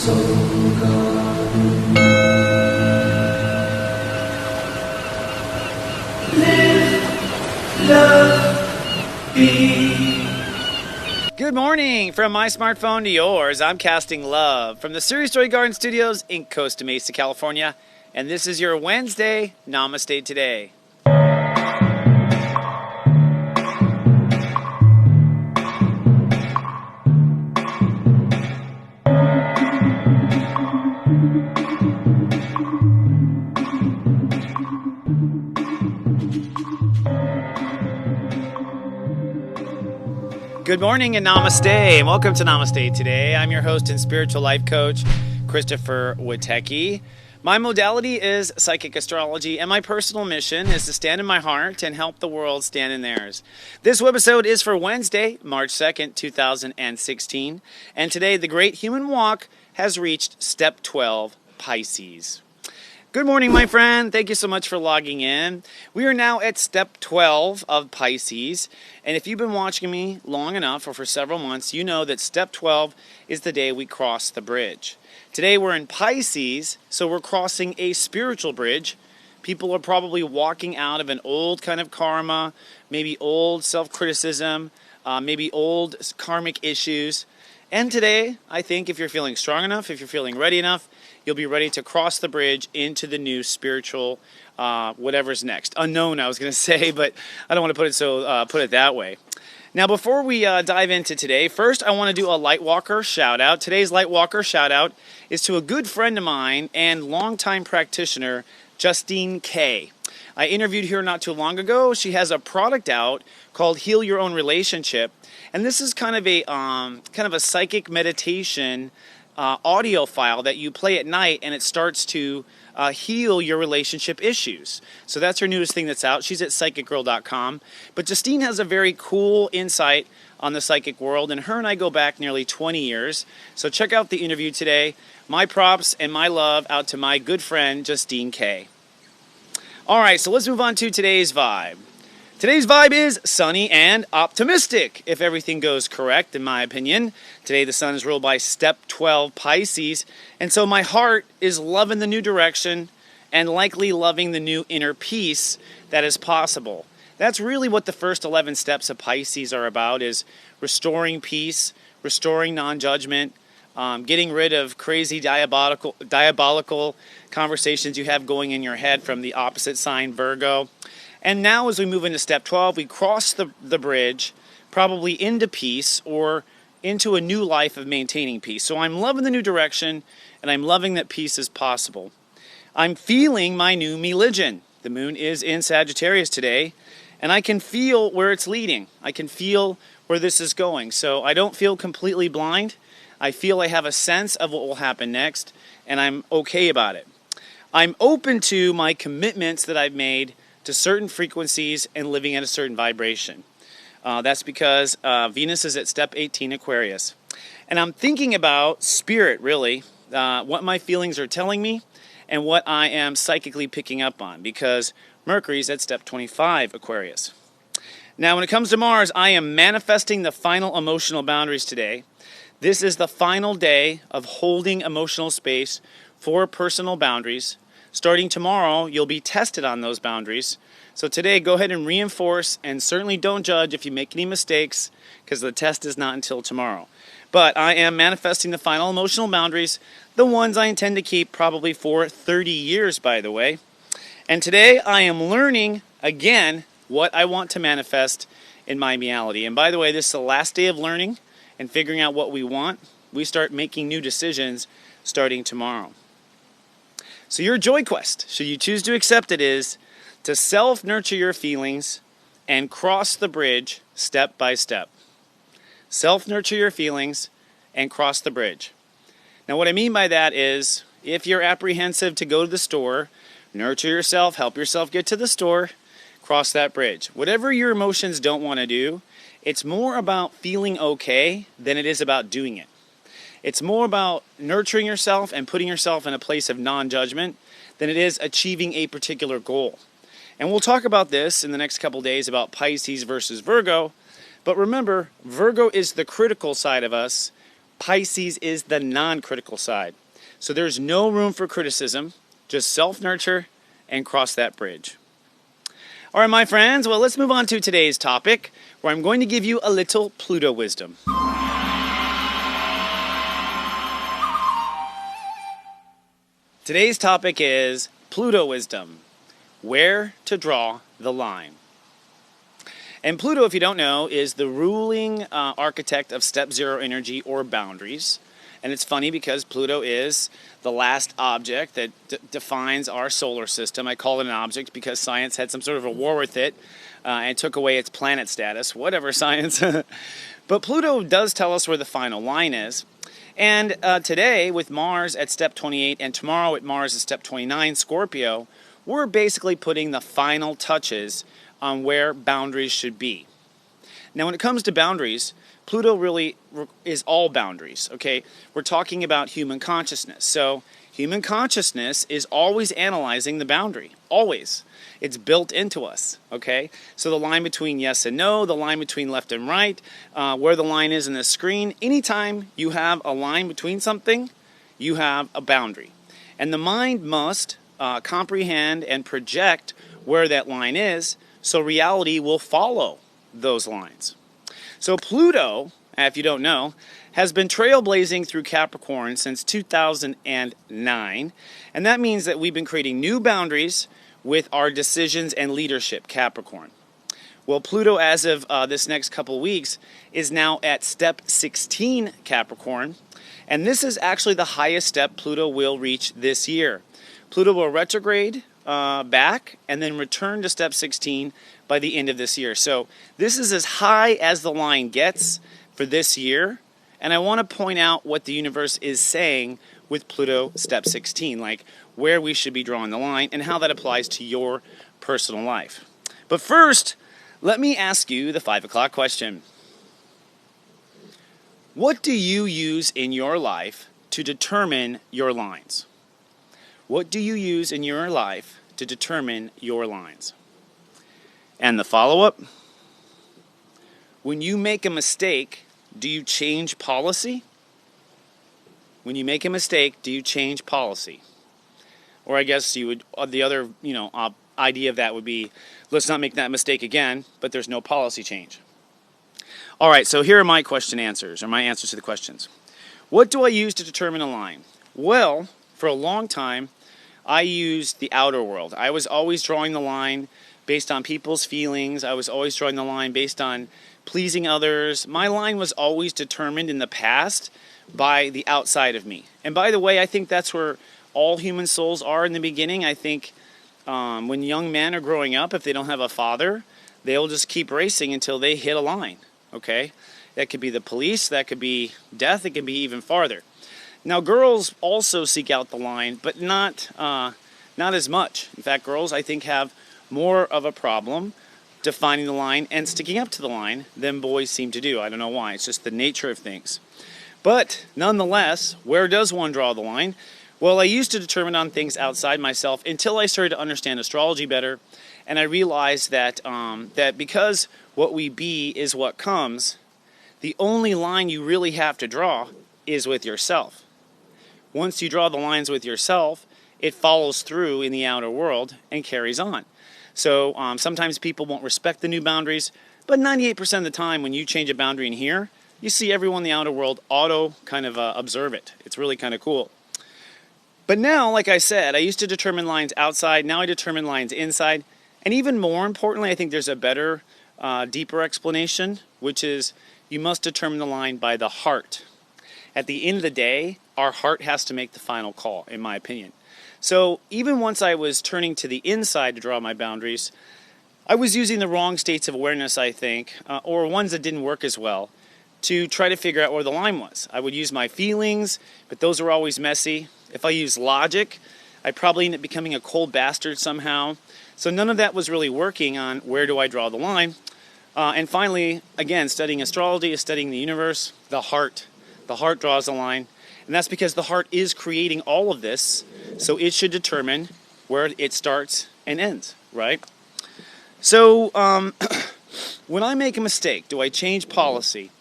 Good morning from my smartphone to yours. I'm casting love from the Series Story Garden Studios in Costa Mesa, California. And this is your Wednesday Namaste Today. Good morning and Namaste, and welcome to Namaste Today. I'm your host and spiritual life coach, Christopher Witecki. My modality is psychic astrology, and my personal mission is to stand in my heart and help the world stand in theirs. This webisode is for Wednesday, March 2nd, 2016, and today the Great Human Walk has reached Step 12, Pisces. Good morning, my friend. Thank you so much for logging in. We are now at Step 12 of Pisces, and if you've been watching me long enough, or for several months, you know that Step 12 is the day we cross the bridge. Today we're in Pisces, so we're crossing a spiritual bridge. People are probably walking out of an old kind of karma, maybe old self-criticism, maybe old karmic issues. And today, I think if you're feeling strong enough, if you're feeling ready enough, you'll be ready to cross the bridge into the new spiritual, whatever's next. Unknown, I was going to say, but I don't want to put it that way. Now, before we dive into today, first I want to do a Lightwalker shout-out. Today's Lightwalker shout-out is to a good friend of mine and longtime practitioner, Justine K. I interviewed her not too long ago. She has a product out called Heal Your Own Relationship, and this is kind of a psychic meditation audio file that you play at night, and it starts to heal your relationship issues. So that's her newest thing that's out. She's at psychicgirl.com. But Justine has a very cool insight on the psychic world, and her and I go back nearly 20 years. So check out the interview today. My props and my love out to my good friend, Justine K. All right, so let's move on to today's vibe. Today's vibe is sunny and optimistic, if everything goes correct, in my opinion. Today the sun is ruled by Step 12 Pisces, and so my heart is loving the new direction and likely loving the new inner peace that is possible. That's really what the first 11 steps of Pisces are about, is restoring peace, restoring non-judgment, getting rid of crazy diabolical conversations you have going in your head from the opposite sign, Virgo. And now as we move into Step 12, we cross the bridge, probably into peace or into a new life of maintaining peace. So I'm loving the new direction, and I'm loving that peace is possible. I'm feeling my new religion. The moon is in Sagittarius today, and I can feel where it's leading. I can feel where this is going. So I don't feel completely blind. I feel I have a sense of what will happen next, and I'm okay about it. I'm open to my commitments that I've made to certain frequencies and living at a certain vibration. That's because Venus is at Step 18 Aquarius. And I'm thinking about spirit, really, what my feelings are telling me and what I am psychically picking up on, because Mercury's at Step 25 Aquarius. Now, when it comes to Mars, I am manifesting the final emotional boundaries today. This is the final day of holding emotional space for personal boundaries. Starting tomorrow, you'll be tested on those boundaries. So today, go ahead and reinforce, and certainly don't judge if you make any mistakes, because the test is not until tomorrow. But I am manifesting the final emotional boundaries, the ones I intend to keep probably for 30 years, by the way. And today, I am learning, again, what I want to manifest in my reality. And by the way, this is the last day of learning and figuring out what we want. We start making new decisions starting tomorrow. So your joy quest, should you choose to accept it, is to self-nurture your feelings and cross the bridge step by step. Self-nurture your feelings and cross the bridge. Now what I mean by that is, if you're apprehensive to go to the store, nurture yourself, help yourself get to the store, cross that bridge. Whatever your emotions don't want to do, it's more about feeling okay than it is about doing it. It's more about nurturing yourself and putting yourself in a place of non-judgment than it is achieving a particular goal. And we'll talk about this in the next couple days about Pisces versus Virgo. But remember, Virgo is the critical side of us. Pisces is the non-critical side. So there's no room for criticism, just self-nurture and cross that bridge. All right, my friends, well, let's move on to today's topic, where I'm going to give you a little Pluto wisdom. Today's topic is Pluto wisdom, where to draw the line. And Pluto, if you don't know, is the ruling architect of step 0 energy or boundaries. And it's funny because Pluto is the last object that defines our solar system. I call it an object because science had some sort of a war with it and took away its planet status. Whatever, science. But Pluto does tell us where the final line is. And today, with Mars at step 28 and tomorrow at Mars at step 29, Scorpio, we're basically putting the final touches on where boundaries should be. Now, when it comes to boundaries, Pluto really is all boundaries, okay? We're talking about human consciousness. So human consciousness is always analyzing the boundary, always. It's built into us, okay? So the line between yes and no, the line between left and right, where the line is in the screen, anytime you have a line between something, you have a boundary. And the mind must comprehend and project where that line is, so reality will follow those lines. So Pluto, if you don't know, has been trailblazing through Capricorn since 2009, and that means that we've been creating new boundaries with our decisions and leadership, Capricorn. Well, Pluto, as of this next couple weeks, is now at step 16, Capricorn, and this is actually the highest step Pluto will reach this year. Pluto will retrograde back and then return to step 16 by the end of this year. So this is as high as the line gets for this year. And I want to point out what the universe is saying with Pluto step 16, like where we should be drawing the line and how that applies to your personal life. But first, let me ask you the 5 o'clock question. What do you use in your life to determine your lines? What do you use in your life to determine your lines? And the follow-up, when you make a mistake, do you change policy? When you make a mistake, do you change policy? Or I guess you would, the other, idea of that would be, let's not make that mistake again, but there's no policy change. All right, so here are my answers to the questions. What do I use to determine a line? Well, for a long time, I used the outer world. I was always drawing the line based on people's feelings. I was always drawing the line based on pleasing others. My line was always determined in the past by the outside of me. And by the way, I think that's where all human souls are in the beginning. I think when young men are growing up, if they don't have a father, they'll just keep racing until they hit a line, okay? That could be the police, that could be death, it could be even farther. Now, girls also seek out the line, but not as much. In fact, girls, I think, have more of a problem defining the line and sticking up to the line than boys seem to do. I don't know why. It's just the nature of things. But nonetheless, where does one draw the line? Well, I used to determine on things outside myself until I started to understand astrology better, and I realized that that because what we be is what comes, the only line you really have to draw is with yourself. Once you draw the lines with yourself, it follows through in the outer world and carries on. So sometimes people won't respect the new boundaries, but 98% of the time when you change a boundary in here, you see everyone in the outer world observe it. It's really kind of cool. But now, like I said, I used to determine lines outside. Now I determine lines inside. And even more importantly, I think there's a better, deeper explanation, which is you must determine the line by the heart. At the end of the day, our heart has to make the final call, in my opinion. So even once I was turning to the inside to draw my boundaries, I was using the wrong states of awareness, I think, or ones that didn't work as well, to try to figure out where the line was. I would use my feelings, but those were always messy. If I used logic, I'd probably end up becoming a cold bastard somehow. So none of that was really working on where do I draw the line. And finally, again, studying astrology is studying the universe, the heart. The heart draws the line. And that's because the heart is creating all of this, so it should determine where it starts and ends, right? So when I make a mistake, do I change policy?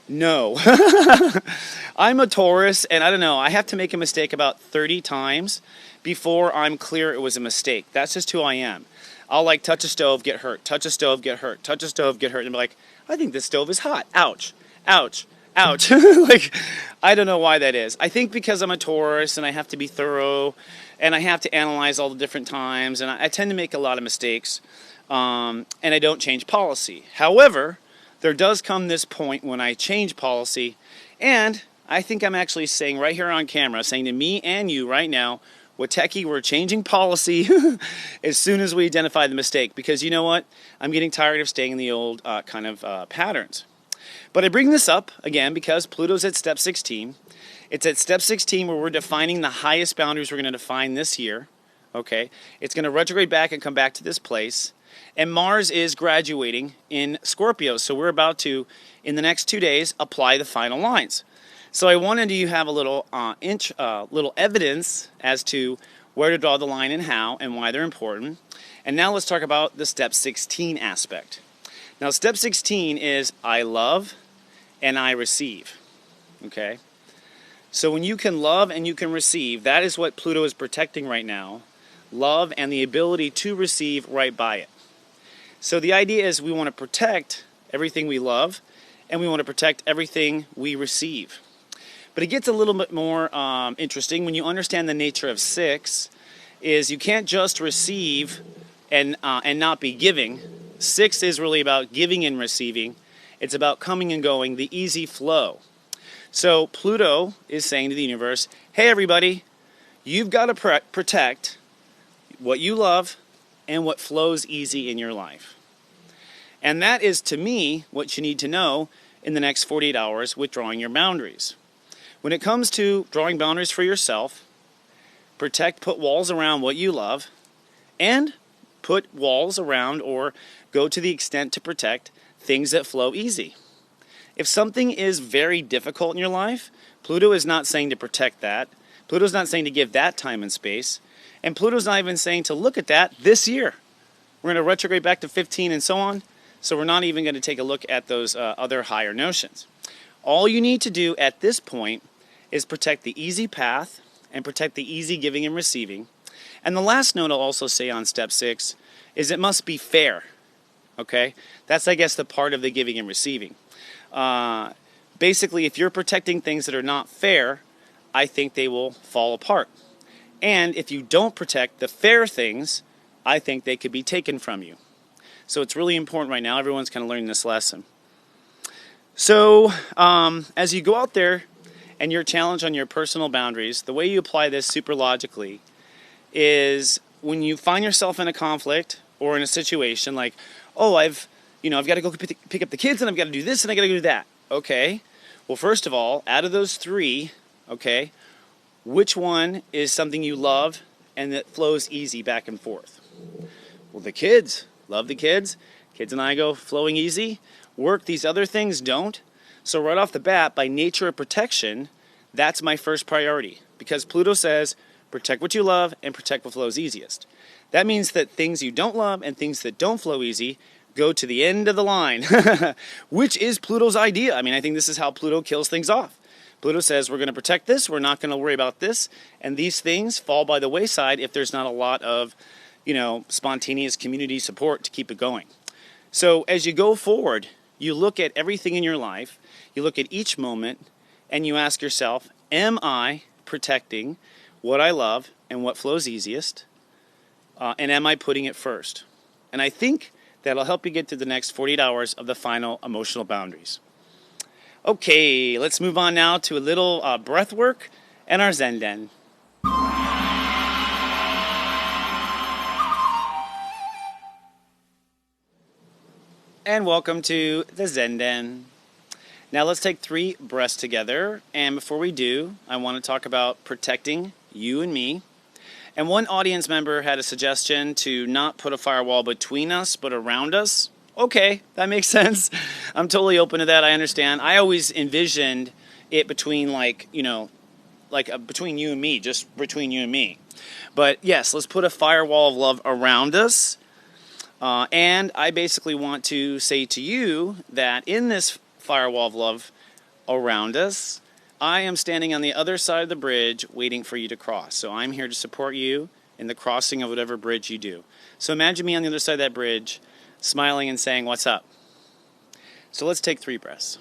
No. I'm a Taurus, and I don't know, I have to make a mistake about 30 times before I'm clear it was a mistake. That's just who I am. I'll like touch a stove, get hurt, touch a stove, get hurt, touch a stove, get hurt, and be like, I think this stove is hot. Ouch, ouch, ouch. Like, I don't know why that is. I think because I'm a Taurus and I have to be thorough and I have to analyze all the different times, and I tend to make a lot of mistakes, and I don't change policy. However, there does come this point when I change policy, and I think I'm actually saying right here on camera, saying to me and you right now, Wateki, we're changing policy as soon as we identify the mistake, because you know what? I'm getting tired of staying in the old patterns. But I bring this up, again, because Pluto's at step 16. It's at step 16 where we're defining the highest boundaries we're going to define this year. Okay? It's going to retrograde back and come back to this place. And Mars is graduating in Scorpio, so we're about to, in the next 2 days, apply the final lines. So I wanted you to have a little little evidence as to where to draw the line and how and why they're important. And now let's talk about the step 16 aspect. Now step 16 is I love and I receive. Okay? So when you can love and you can receive, that is what Pluto is protecting right now. Love and the ability to receive right by it. So the idea is we want to protect everything we love and we want to protect everything we receive. But it gets a little bit more interesting when you understand the nature of 6. Is you can't just receive and not be giving. 6 is really about giving and receiving. It's about coming and going, the easy flow. So Pluto is saying to the universe, hey everybody, you've got to protect what you love and what flows easy in your life. And that is, to me, what you need to know in the next 48 hours with drawing your boundaries. When it comes to drawing boundaries for yourself, put walls around what you love, and put walls around or go to the extent to protect things that flow easy. If something is very difficult in your life, Pluto is not saying to protect that. Pluto's not saying to give that time and space. And Pluto's not even saying to look at that this year. We're going to retrograde back to 15 and so on. So we're not even going to take a look at those other higher notions. All you need to do at this point is protect the easy path and protect the easy giving and receiving. And the last note I'll also say on step 6 is it must be fair. Okay? That's, I guess, the part of the giving and receiving. Basically, if you're protecting things that are not fair, I think they will fall apart. And if you don't protect the fair things, I think they could be taken from you. So it's really important right now. Everyone's kind of learning this lesson. So as you go out there and you're challenged on your personal boundaries, the way you apply this super logically is when you find yourself in a conflict or in a situation like, oh, I've got to go pick up the kids and I've got to do this and I got to do that. Okay. Well, first of all, out of those 3, okay, which one is something you love and that flows easy back and forth? Well, the kids. Love the kids. Kids and I go flowing easy. Work, these other things don't. So right off the bat, by nature of protection, that's my first priority. Because Pluto says, protect what you love and protect what flows easiest. That means that things you don't love and things that don't flow easy go to the end of the line, which is Pluto's idea. I mean, I think this is how Pluto kills things off. Pluto says, we're going to protect this, we're not going to worry about this, and these things fall by the wayside if there's not a lot of, spontaneous community support to keep it going. So as you go forward, you look at everything in your life, you look at each moment, and you ask yourself, am I protecting what I love and what flows easiest? And am I putting it first? And I think that'll help you get to the next 48 hours of the final emotional boundaries. Okay, let's move on now to a little breath work and our Zen Den. And welcome to the Zen Den. Now let's take 3 breaths together. And before we do, I want to talk about protecting you and me. And one audience member had a suggestion to not put a firewall between us, but around us. Okay, that makes sense. I'm totally open to that. I understand. I always envisioned it between between you and me, just between you and me. But yes, let's put a firewall of love around us. And I basically want to say to you that in this firewall of love around us. I am standing on the other side of the bridge waiting for you to cross. So I'm here to support you in the crossing of whatever bridge you do. So imagine me on the other side of that bridge, smiling and saying, "What's up?" So let's take 3 breaths.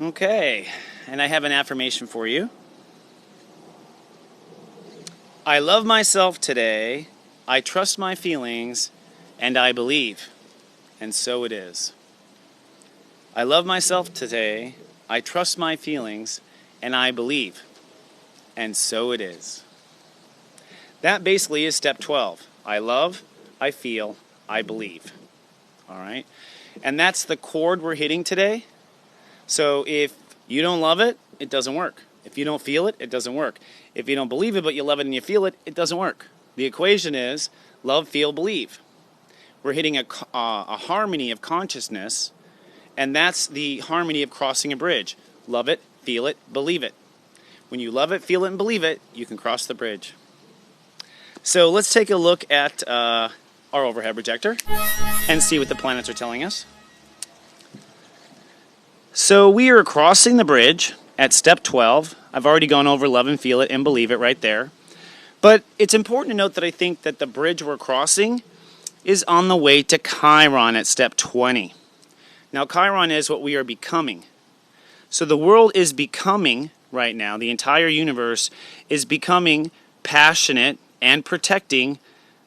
Okay, and I have an affirmation for you. I love myself today, I trust my feelings, and I believe. And so it is. I love myself today, I trust my feelings, and I believe. And so it is. That basically is step 12. I love, I feel, I believe. All right? And that's the chord we're hitting today. So if you don't love it, it doesn't work. If you don't feel it, it doesn't work. If you don't believe it, but you love it and you feel it, it doesn't work. The equation is love, feel, believe. We're hitting a harmony of consciousness, and that's the harmony of crossing a bridge. Love it, feel it, believe it. When you love it, feel it, and believe it, you can cross the bridge. So let's take a look at our overhead projector and see what the planets are telling us. So we are crossing the bridge at step 12. I've already gone over love and feel it and believe it right there. But it's important to note that I think that the bridge we're crossing is on the way to Chiron at step 20. Now Chiron is what we are becoming. So the world is becoming right now, the entire universe is becoming passionate and protecting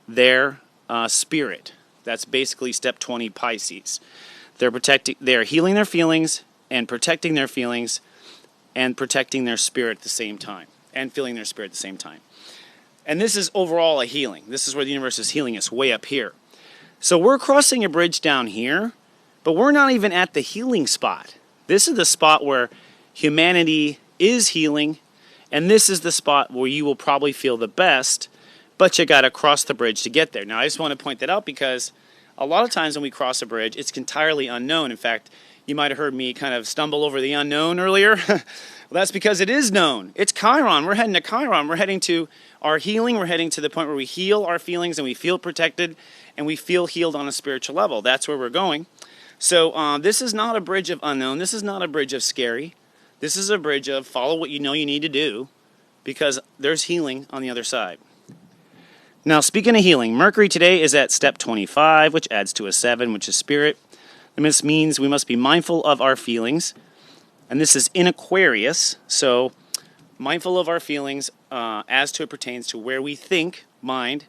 their spirit. That's basically step 20 Pisces. They're healing their feelings and protecting their feelings and protecting their spirit at the same time and feeling their spirit at the same time. And this is overall a healing. This is where the universe is healing us, way up here. So we're crossing a bridge down here, but we're not even at the healing spot. This is the spot where humanity is healing, and this is the spot where you will probably feel the best, but you got to cross the bridge to get there. Now, I just want to point that out because a lot of times when we cross a bridge, it's entirely unknown. In fact, you might have heard me kind of stumble over the unknown earlier. Well, that's because it is known. It's Chiron. We're heading to Chiron. We're heading to our healing. We're heading to the point where we heal our feelings and we feel protected and we feel healed on a spiritual level. That's where we're going. So this is not a bridge of unknown. This is not a bridge of scary. This is a bridge of follow what you know you need to do because there's healing on the other side. Now, speaking of healing, Mercury today is at step 25, which adds to a 7, which is spirit. And this means we must be mindful of our feelings. And this is in Aquarius, so mindful of our feelings as to it pertains to where we think, mind,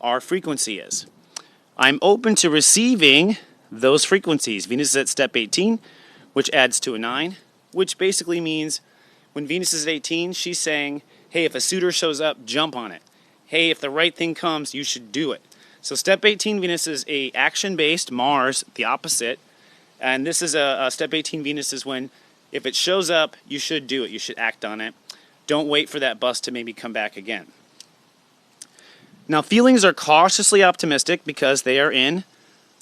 our frequency is. I'm open to receiving those frequencies. Venus is at step 18, which adds to a 9, which basically means when Venus is at 18, she's saying, hey, if a suitor shows up, jump on it. Hey, if the right thing comes, you should do it. So step 18 Venus is a action-based, Mars, the opposite. And this is a step 18 Venus is when if it shows up, you should do it. You should act on it. Don't wait for that bus to maybe come back again. Now, feelings are cautiously optimistic because they are in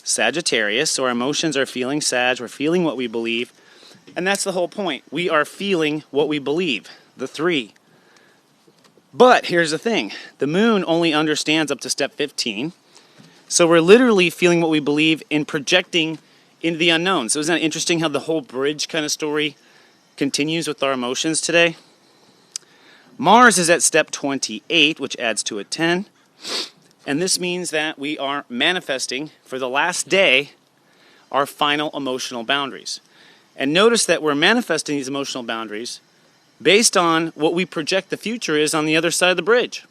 Sagittarius. So our emotions are feeling Sag. We're feeling what we believe. And that's the whole point. We are feeling what we believe, the 3. But here's the thing. The moon only understands up to step 15. So we're literally feeling what we believe in projecting into the unknown. So isn't that interesting how the whole bridge kind of story continues with our emotions today? Mars is at step 28, which adds to a 10. And this means that we are manifesting for the last day our final emotional boundaries. And notice that we're manifesting these emotional boundaries based on what we project the future is on the other side of the bridge.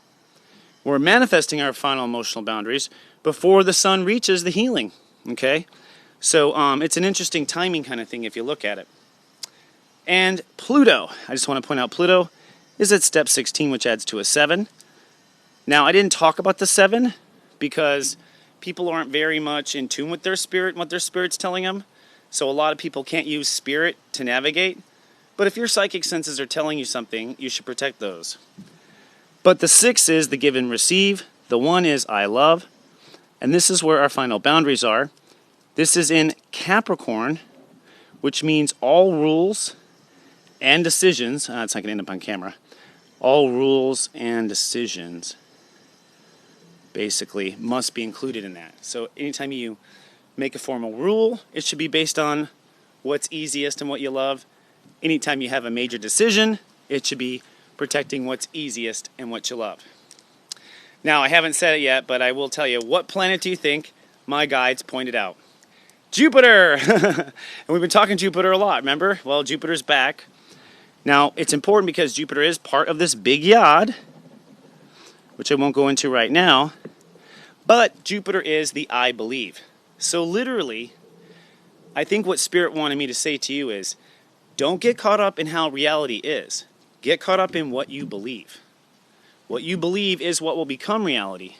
We're manifesting our final emotional boundaries before the sun reaches the healing. Okay? So it's an interesting timing kind of thing if you look at it. And Pluto, I just want to point out Pluto is at step 16, which adds to a 7. Now, I didn't talk about the 7 because people aren't very much in tune with their spirit and what their spirit's telling them. So a lot of people can't use spirit to navigate. But if your psychic senses are telling you something, you should protect those. But the 6 is the give and receive. The 1 is I love. And this is where our final boundaries are. This is in Capricorn, which means all rules and decisions, it's not going to end up on camera, all rules and decisions basically must be included in that. So anytime you make a formal rule, it should be based on what's easiest and what you love. Anytime you have a major decision, it should be protecting what's easiest and what you love. Now, I haven't said it yet, but I will tell you, what planet do you think my guides pointed out? Jupiter! And we've been talking Jupiter a lot, remember? Well, Jupiter's back. Now, it's important because Jupiter is part of this big yod, which I won't go into right now, but Jupiter is the I believe. So literally, I think what Spirit wanted me to say to you is, don't get caught up in how reality is. Get caught up in what you believe. What you believe is what will become reality.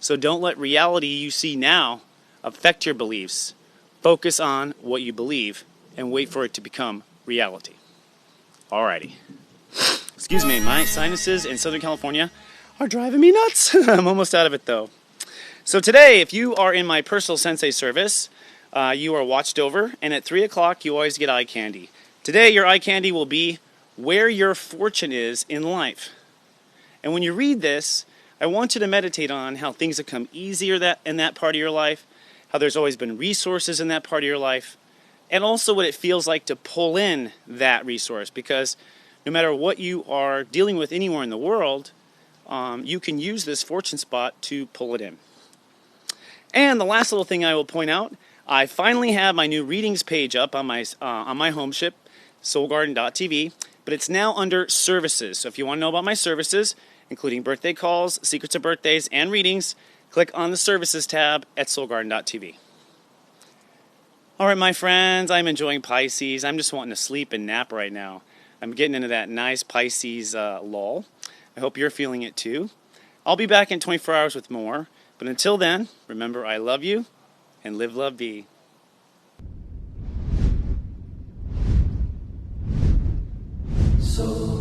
So don't let reality you see now affect your beliefs. Focus on what you believe and wait for it to become reality. Alrighty. Excuse me, my sinuses in Southern California are driving me nuts. I'm almost out of it though. So today, if you are in my personal Sensei service, you are watched over, and at 3 o'clock you always get eye candy. Today your eye candy will be where your fortune is in life. And when you read this, I want you to meditate on how things have come easier in that part of your life, how there's always been resources in that part of your life, and also what it feels like to pull in that resource, because no matter what you are dealing with anywhere in the world, you can use this fortune spot to pull it in. And the last little thing I will point out, I finally have my new readings page up on my home ship, soulgarden.tv, but it's now under services. So if you want to know about my services, including birthday calls, secrets of birthdays, and readings, click on the services tab at soulgarden.tv. All right, my friends, I'm enjoying Pisces. I'm just wanting to sleep and nap right now. I'm getting into that nice Pisces lull. I hope you're feeling it too. I'll be back in 24 hours with more. But until then, remember, I love you, and live, love, be. So